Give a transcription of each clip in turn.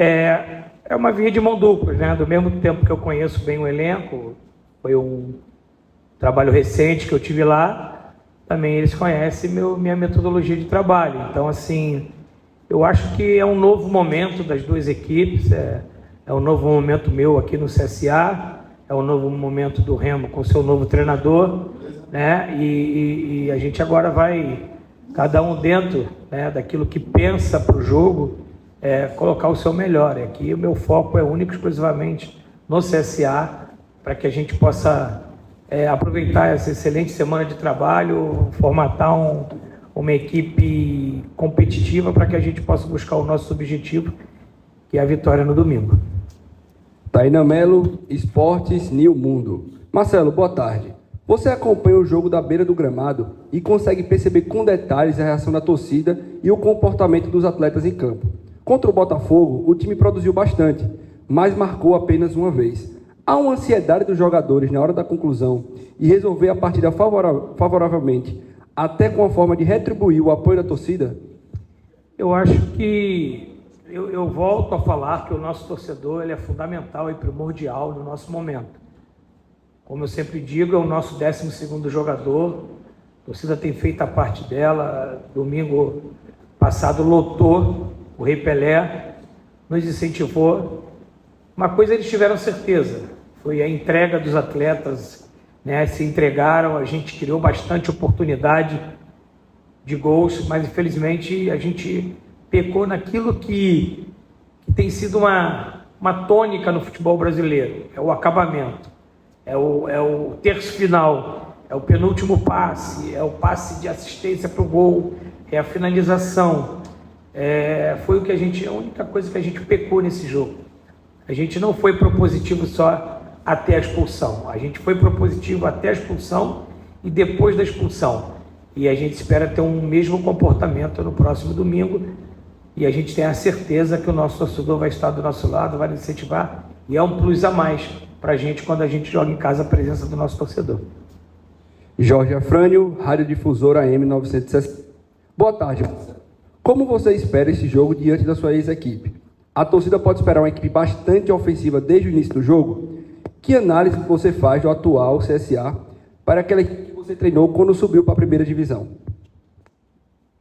É uma via de mão dupla, né? Do mesmo tempo que eu conheço bem o elenco, foi um trabalho recente que eu tive lá, também eles conhecem minha metodologia de trabalho. Então, assim, eu acho que é um novo momento das duas equipes, é um novo momento meu aqui no CSA, é um novo momento do Remo com seu novo treinador, né? E a gente agora vai, cada um dentro, né, daquilo que pensa para o jogo, colocar o seu melhor. Aqui o meu foco é único e exclusivamente no CSA, para que a gente possa aproveitar essa excelente semana de trabalho, formatar uma equipe competitiva para que a gente possa buscar o nosso objetivo, que é a vitória no domingo. Tainan Melo, Esportes New Mundo. Marcelo, boa tarde. Você acompanha o jogo da beira do gramado e consegue perceber com detalhes a reação da torcida e o comportamento dos atletas em campo. Contra o Botafogo, o time produziu bastante, mas marcou apenas uma vez. Há uma ansiedade dos jogadores na hora da conclusão e resolver a partida favoravelmente, até com a forma de retribuir o apoio da torcida? Eu acho que eu volto a falar que o nosso torcedor ele é fundamental e primordial no nosso momento. Como eu sempre digo, é o nosso 12º jogador. A torcida tem feito a parte dela. Domingo passado lotou o Rei Pelé, nos incentivou. Uma coisa eles tiveram certeza, foi a entrega dos atletas, né? Se entregaram, a gente criou bastante oportunidade de gols, mas infelizmente a gente pecou naquilo que tem sido uma tônica no futebol brasileiro, é o acabamento, é o terço final, é o penúltimo passe, é o passe de assistência para o gol, é a finalização. Foi a única coisa que a gente pecou nesse jogo. A gente não foi propositivo só até a expulsão, a gente foi propositivo até a expulsão e depois da expulsão. E a gente espera ter um mesmo comportamento no próximo domingo, e a gente tem a certeza que o nosso torcedor vai estar do nosso lado, vai nos incentivar, e é um plus a mais para a gente quando a gente joga em casa a presença do nosso torcedor. Jorge Afrânio, Rádio Difusora AM 960. Boa tarde. Como você espera esse jogo diante da sua ex-equipe? A torcida pode esperar uma equipe bastante ofensiva desde o início do jogo? Que análise você faz do atual CSA para aquela equipe que você treinou quando subiu para a primeira divisão?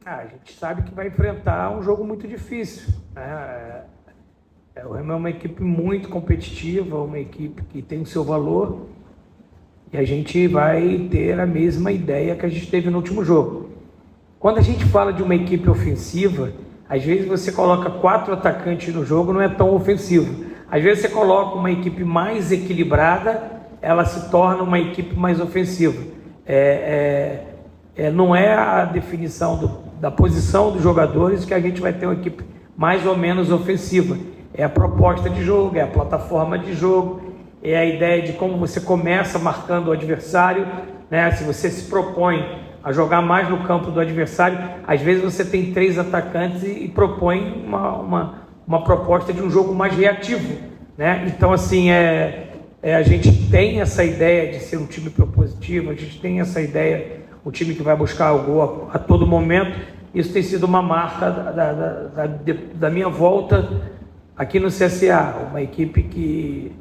A gente sabe que vai enfrentar um jogo muito difícil, né? O Remo é uma equipe muito competitiva, uma equipe que tem o seu valor, e a gente vai ter a mesma ideia que a gente teve no último jogo. Quando a gente fala de uma equipe ofensiva, às vezes você coloca 4 atacantes no jogo, não é tão ofensivo. Às vezes você coloca uma equipe mais equilibrada, ela se torna uma equipe mais ofensiva. Não é a definição da posição dos jogadores que a gente vai ter uma equipe mais ou menos ofensiva. É a proposta de jogo, é a plataforma de jogo, é a ideia de como você começa marcando o adversário, né? Se você se propõe a jogar mais no campo do adversário, às vezes você tem 3 atacantes e propõe uma proposta de um jogo mais reativo, né? Então, assim, a gente tem essa ideia de ser um time propositivo, a gente tem essa ideia, um time que vai buscar o gol a todo momento. Isso tem sido uma marca da minha volta aqui no CSA, uma equipe que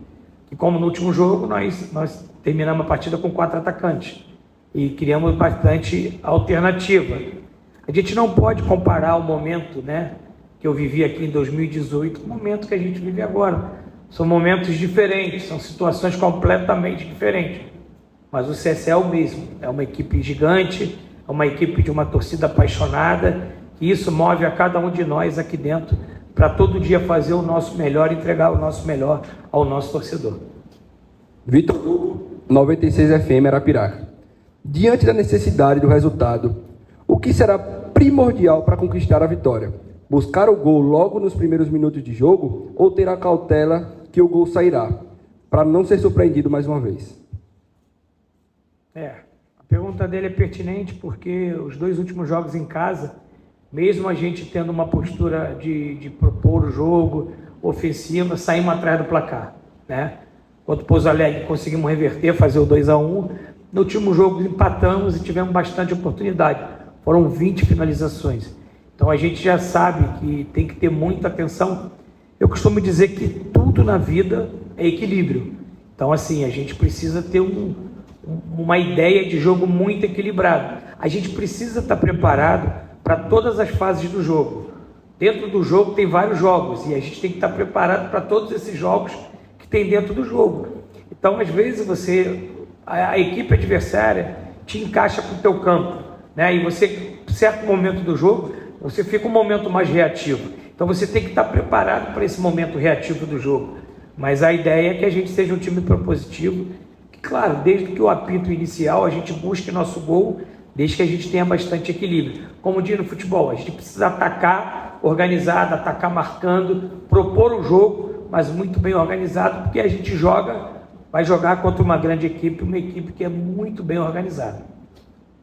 como no último jogo, nós terminamos a partida com 4 atacantes e criamos bastante alternativa. A gente não pode comparar o momento, né, que eu vivi aqui em 2018 com o momento que a gente vive agora. São momentos diferentes, são situações completamente diferentes. Mas o CSA é o mesmo, é uma equipe gigante, é uma equipe de uma torcida apaixonada, e isso move a cada um de nós aqui dentro para todo dia fazer o nosso melhor, entregar o nosso melhor ao nosso torcedor. Vitor Hugo, 96 FM Arapiraca. Diante da necessidade do resultado, o que será primordial para conquistar a vitória? Buscar o gol logo nos primeiros minutos de jogo ou ter a cautela que o gol sairá, para não ser surpreendido mais uma vez? A pergunta dele é pertinente porque os 2 últimos jogos em casa, mesmo a gente tendo uma postura de propor o jogo, ofensiva, saímos atrás do placar, né? Contra o Pouso Alegre conseguimos reverter, fazer o 2-1. No último jogo empatamos e tivemos bastante oportunidade. Foram 20 finalizações. Então a gente já sabe que tem que ter muita atenção Eu costumo dizer que tudo na vida é equilíbrio. Então, assim, a gente precisa ter uma ideia de jogo muito equilibrado. A gente precisa estar preparado para todas as fases do jogo. Dentro do jogo tem vários jogos e a gente tem que estar preparado para todos esses jogos que tem dentro do jogo. Então, às vezes, a equipe adversária te encaixa para o teu campo, né? E você, em certo momento do jogo, você fica um momento mais reativo. Então, você tem que estar preparado para esse momento reativo do jogo. Mas a ideia é que a gente seja um time propositivo, que, claro, desde que o apito inicial, a gente busque nosso gol, desde que a gente tenha bastante equilíbrio. Como diz no futebol, a gente precisa atacar organizado, atacar marcando, propor o jogo, mas muito bem organizado, porque a gente vai jogar contra uma grande equipe, uma equipe que é muito bem organizada.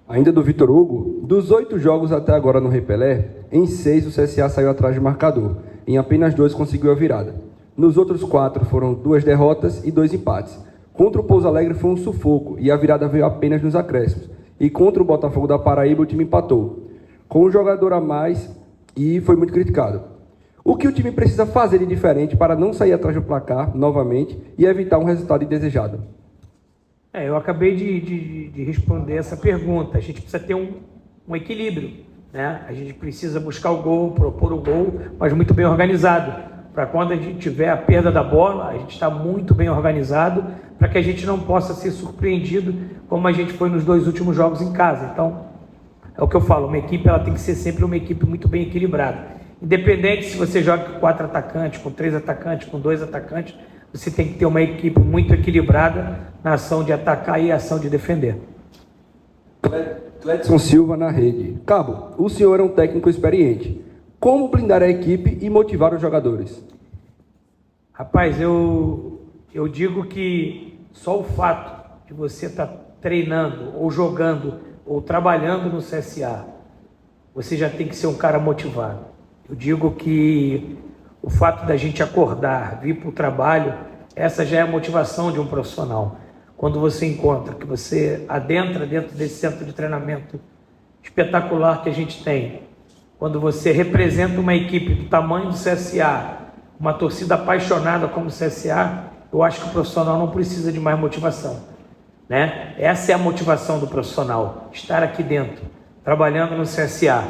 Ainda do Vitor Hugo, dos 8 jogos até agora no Rei Pelé, em 6 o CSA saiu atrás de marcador, em apenas 2 conseguiu a virada. Nos outros 4 foram 2 derrotas e 2 empates. Contra o Pouso Alegre foi um sufoco e a virada veio apenas nos acréscimos. E contra o Botafogo da Paraíba o time empatou, com um jogador a mais e foi muito criticado. O que o time precisa fazer de diferente para não sair atrás do placar novamente e evitar um resultado indesejado? Eu acabei de responder essa pergunta. A gente precisa ter um equilíbrio, né? A gente precisa buscar o gol, propor o gol, mas muito bem organizado. Para quando a gente tiver a perda da bola, a gente está muito bem organizado para que a gente não possa ser surpreendido como a gente foi nos 2 últimos jogos em casa. Então, é o que eu falo, uma equipe ela tem que ser sempre uma equipe muito bem equilibrada. Independente se você joga com 4 atacantes, com 3 atacantes, com 2 atacantes, você tem que ter uma equipe muito equilibrada na ação de atacar e ação de defender. Cledson Silva na rede. Cabo, o senhor é um técnico experiente. Como blindar a equipe e motivar os jogadores? Rapaz, eu digo que só o fato de você estar treinando, ou jogando, ou trabalhando no CSA, você já tem que ser um cara motivado. Eu digo que o fato da gente acordar, vir para o trabalho, essa já é a motivação de um profissional. Quando você encontra, que você adentra dentro desse centro de treinamento espetacular que a gente tem, quando você representa uma equipe do tamanho do CSA, uma torcida apaixonada como o CSA, eu acho que o profissional não precisa de mais motivação, né? Essa é a motivação do profissional, estar aqui dentro, trabalhando no CSA.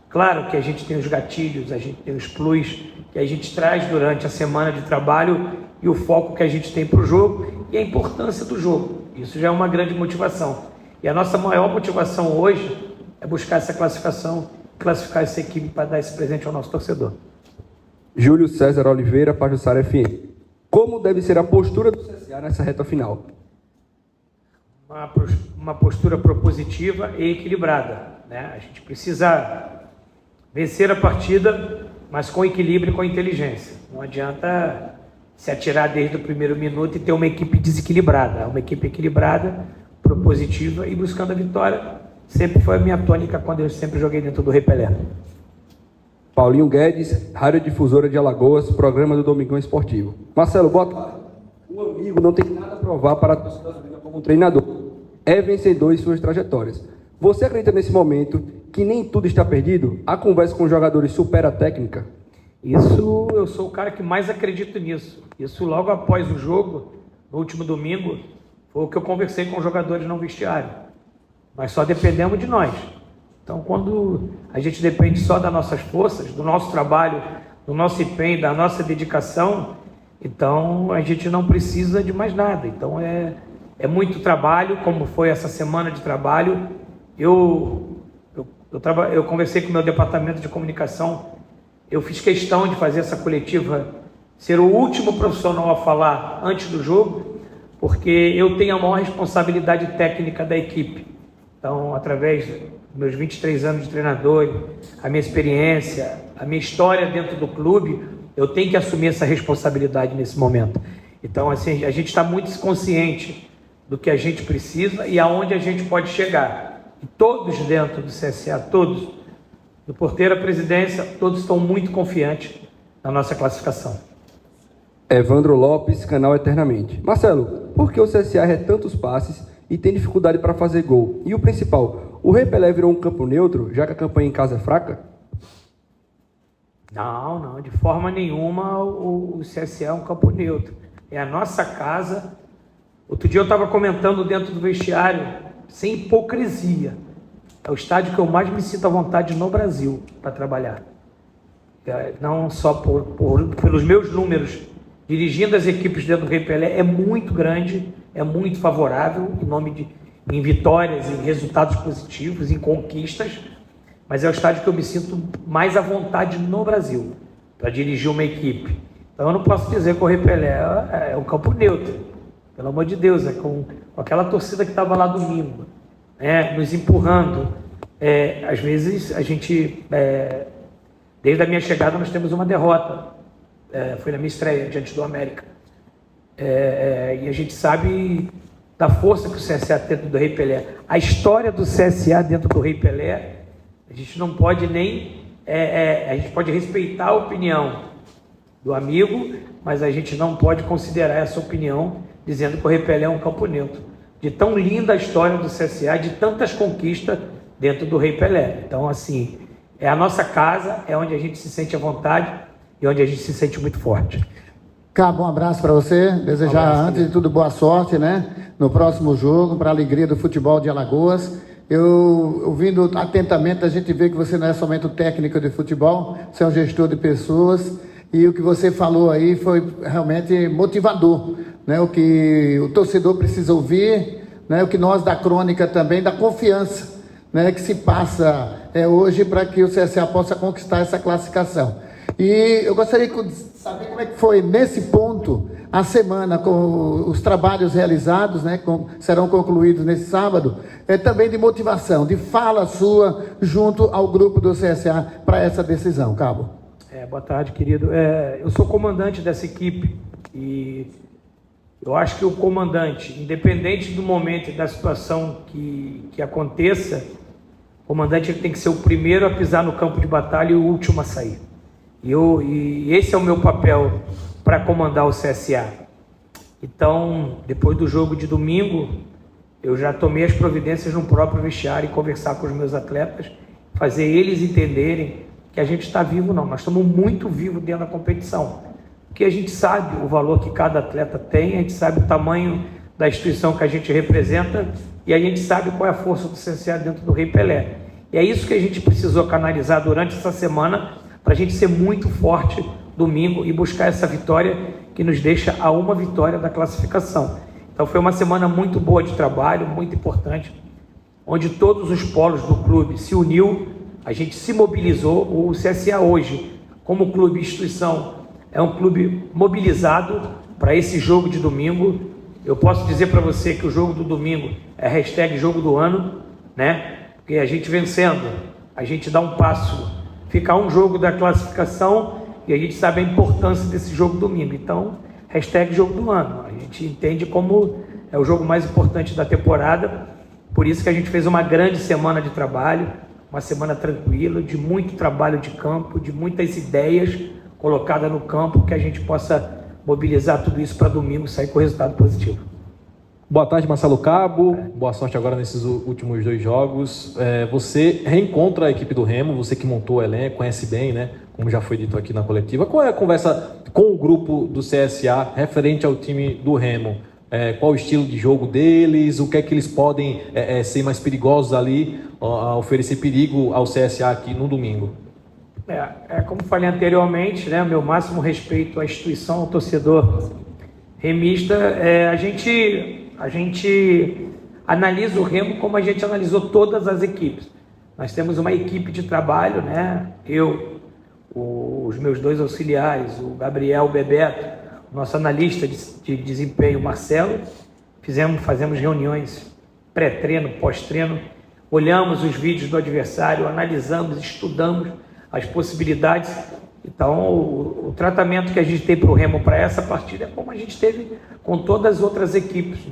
Claro que a gente tem os gatilhos, a gente tem os plus que a gente traz durante a semana de trabalho e o foco que a gente tem para o jogo e a importância do jogo. Isso já é uma grande motivação. E a nossa maior motivação hoje é buscar essa classificação, classificar essa equipe para dar esse presente ao nosso torcedor. Júlio César Oliveira, Pajuçara FM. Como deve ser a postura do CSA nessa reta final? Uma postura propositiva e equilibrada, né? A gente precisa vencer a partida, mas com equilíbrio e com inteligência. Não adianta se atirar desde o primeiro minuto e ter uma equipe desequilibrada. Uma equipe equilibrada, propositiva e buscando a vitória. Sempre foi a minha tônica quando eu sempre joguei dentro do Rei Pelé. Paulinho Guedes, Rádio Difusora de Alagoas, programa do Domingão Esportivo. Marcelo, boa tarde. Um amigo não tem nada a provar para a torcida azulina como um treinador. É vencedor em suas trajetórias. Você acredita nesse momento que nem tudo está perdido? A conversa com os jogadores supera a técnica? Isso, eu sou o cara que mais acredito nisso. Isso logo após o jogo, no último domingo, foi o que eu conversei com os jogadores no vestiário. Nós só dependemos de nós. Então, quando a gente depende só das nossas forças, do nosso trabalho, do nosso empenho, da nossa dedicação, então a gente não precisa de mais nada. Então, é muito trabalho, como foi essa semana de trabalho. Eu conversei com o meu departamento de comunicação, eu fiz questão de fazer essa coletiva, ser o último profissional a falar antes do jogo, porque eu tenho a maior responsabilidade técnica da equipe. Então, através dos meus 23 anos de treinador, a minha experiência, a minha história dentro do clube, eu tenho que assumir essa responsabilidade nesse momento. Então, assim, a gente está muito consciente do que a gente precisa e aonde a gente pode chegar. E todos dentro do CSA, todos, do porteiro à presidência, todos estão muito confiantes na nossa classificação. Evandro Lopes, canal Eternamente. Marcelo, por que o CSA erra tantos passes e tem dificuldade para fazer gol? E o principal, o Rei Pelé virou um campo neutro, já que a campanha em casa é fraca? Não, de forma nenhuma o CSA é um campo neutro. É a nossa casa. Outro dia eu estava comentando dentro do vestiário, sem hipocrisia. É o estádio que eu mais me sinto à vontade no Brasil para trabalhar. Não só pelos meus números, dirigindo as equipes dentro do Rei Pelé, é muito grande, é muito favorável, em vitórias, em resultados positivos, em conquistas, mas é o estádio que eu me sinto mais à vontade no Brasil para dirigir uma equipe. Então eu não posso dizer que o Rei Pelé é um campo neutro, pelo amor de Deus, é com aquela torcida que estava lá domingo, nos empurrando. Às vezes a gente, desde a minha chegada, nós temos uma derrota. Foi na minha estreia diante do América. E a gente sabe da força que o CSA tem dentro do Rei Pelé. A história do CSA dentro do Rei Pelé, a gente não pode nem... a gente pode respeitar a opinião do amigo, mas a gente não pode considerar essa opinião dizendo que o Rei Pelé é um campo neutro. De tão linda a história do CSA, de tantas conquistas dentro do Rei Pelé. Então, assim, é a nossa casa, é onde a gente se sente à vontade e onde a gente se sente muito forte. Cabo, um abraço para você, desejar antes de tudo boa sorte, no próximo jogo, para a alegria do futebol de Alagoas. Eu, ouvindo atentamente, a gente vê que você não é somente o técnico de futebol, você é um gestor de pessoas, e o que você falou aí foi realmente motivador, o que o torcedor precisa ouvir, o que nós da crônica também, da confiança, que se passa hoje para que o CSA possa conquistar essa classificação. E eu gostaria de saber como é que foi, nesse ponto, a semana, com os trabalhos realizados, serão concluídos nesse sábado, também de motivação, de fala sua junto ao grupo do CSA para essa decisão. Cabo. Boa tarde, querido. Eu sou comandante dessa equipe e eu acho que o comandante, independente do momento e da situação que aconteça, o comandante tem que ser o primeiro a pisar no campo de batalha e o último a sair. E esse é o meu papel para comandar o CSA. Então, depois do jogo de domingo, eu já tomei as providências no próprio vestiário e conversar com os meus atletas, fazer eles entenderem que a gente está vivo, não. Nós estamos muito vivos dentro da competição. Porque a gente sabe o valor que cada atleta tem, a gente sabe o tamanho da instituição que a gente representa e a gente sabe qual é a força do CSA dentro do Rei Pelé. E é isso que a gente precisou canalizar durante essa semana para a gente ser muito forte domingo e buscar essa vitória que nos deixa a uma vitória da classificação. Então foi uma semana muito boa de trabalho, muito importante, onde todos os polos do clube se uniu, a gente se mobilizou. O CSA hoje, como clube e instituição, é um clube mobilizado para esse jogo de domingo. Eu posso dizer para você que o jogo do domingo é hashtag jogo do ano, porque a gente vencendo, a gente dá um passo, fica um jogo da classificação e a gente sabe a importância desse jogo domingo. Então, hashtag jogo do ano. A gente entende como é o jogo mais importante da temporada, por isso que a gente fez uma grande semana de trabalho, uma semana tranquila, de muito trabalho de campo, de muitas ideias colocadas no campo, que a gente possa mobilizar tudo isso para domingo sair com resultado positivo. Boa tarde, Marcelo Cabo. Boa sorte agora nesses últimos 2 jogos. Você reencontra a equipe do Remo, você que montou o elenco, conhece bem, como já foi dito aqui na coletiva. Qual é a conversa com o grupo do CSA referente ao time do Remo? Qual o estilo de jogo deles? O que é que eles podem ser mais perigosos ali, oferecer perigo ao CSA aqui no domingo? Como falei anteriormente, meu máximo respeito à instituição, ao torcedor remista. A gente analisa o Remo como a gente analisou todas as equipes. Nós temos uma equipe de trabalho, eu, os meus 2 auxiliares, o Gabriel, o Bebeto, o nosso analista de desempenho, Marcelo. Fazemos reuniões pré-treino, pós-treino, olhamos os vídeos do adversário, analisamos, estudamos as possibilidades. Então, o tratamento que a gente tem para o Remo para essa partida é como a gente teve com todas as outras equipes,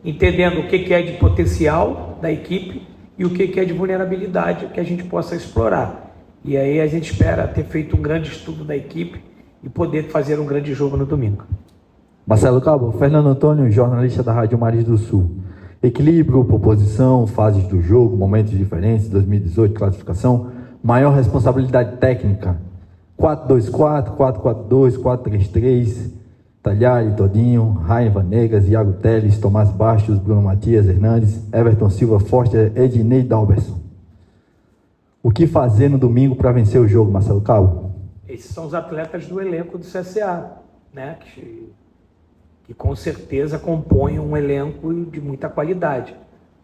entendendo o que é de potencial da equipe e o que é de vulnerabilidade que a gente possa explorar. E aí a gente espera ter feito um grande estudo da equipe e poder fazer um grande jogo no domingo. Marcelo Cabo, Fernando Antônio, jornalista da Rádio Maris do Sul. Equilíbrio, proposição, fases do jogo, momentos diferentes, 2018, classificação, maior responsabilidade técnica. 4-2-4, 4-4-2, 4-3-3, Talhari, Todinho, Raim Vanegas, Iago Teles, Tomás Bastos, Bruno Matias Hernandes, Everton Silva, Foster, Ednei Dalberson. O que fazer no domingo para vencer o jogo, Marcelo Cabo? Esses são os atletas do elenco do CSA, né? Que com certeza compõem um elenco de muita qualidade.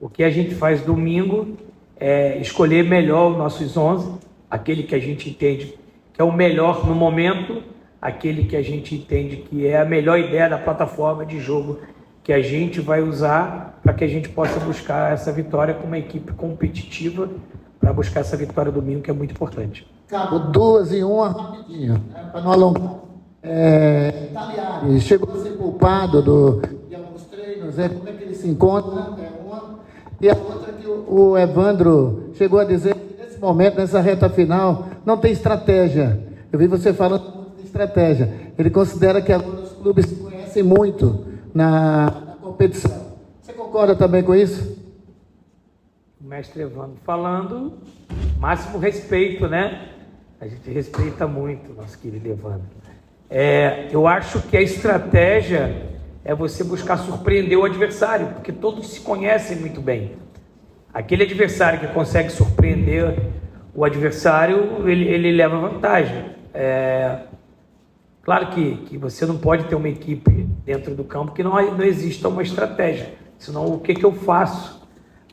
O que a gente faz domingo é escolher melhor os nossos 11, aquele que a gente entende que é o melhor no momento, aquele que a gente entende que é a melhor ideia da plataforma de jogo que a gente vai usar para que a gente possa buscar essa vitória com uma equipe competitiva, para buscar essa vitória domingo, que é muito importante. Cabo, 2 e 1, rapidinho, para não alongar. Talhari chegou a ser culpado de alguns treinos, como é que ele se encontra, uma. E a outra que o Evandro chegou a dizer que nesse momento, nessa reta final, não tem estratégia. Eu vi você falando de estratégia. Ele considera que agora os clubes se conhecem muito na competição. Você concorda também com isso? O mestre Evandro falando, máximo respeito, né? A gente respeita muito o nosso querido Evandro. Eu acho que a estratégia é você buscar surpreender o adversário, porque todos se conhecem muito bem. Aquele adversário que consegue surpreender o adversário, ele leva vantagem. Claro que você não pode ter uma equipe dentro do campo que não exista uma estratégia. Senão, o que eu faço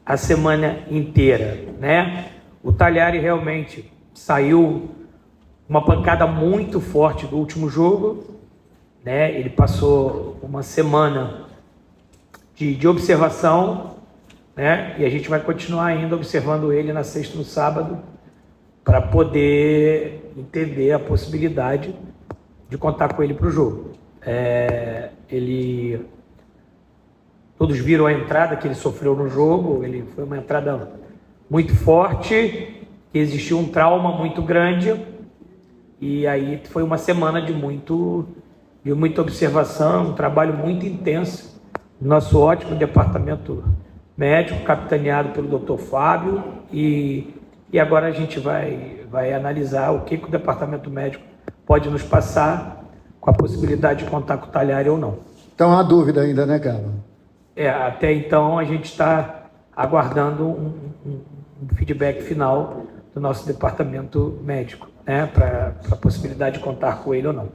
a semana inteira, né? O Talhari realmente saiu uma pancada muito forte do último jogo, né? Ele passou uma semana de observação, né? E a gente vai continuar ainda observando ele na sexta e no sábado para poder entender a possibilidade de contar com ele para o jogo. Todos viram a entrada que ele sofreu no jogo. Ele foi uma entrada muito forte, existiu um trauma muito grande, e aí foi uma semana de muita observação, um trabalho muito intenso do nosso ótimo departamento médico, capitaneado pelo Dr. Fábio, e agora a gente vai analisar o que o departamento médico pode nos passar com a possibilidade de contar com o Talhari ou não. Então há dúvida ainda, né, Carlos? Até então a gente está aguardando um feedback final do nosso departamento médico, né, para a possibilidade de contar com ele ou não.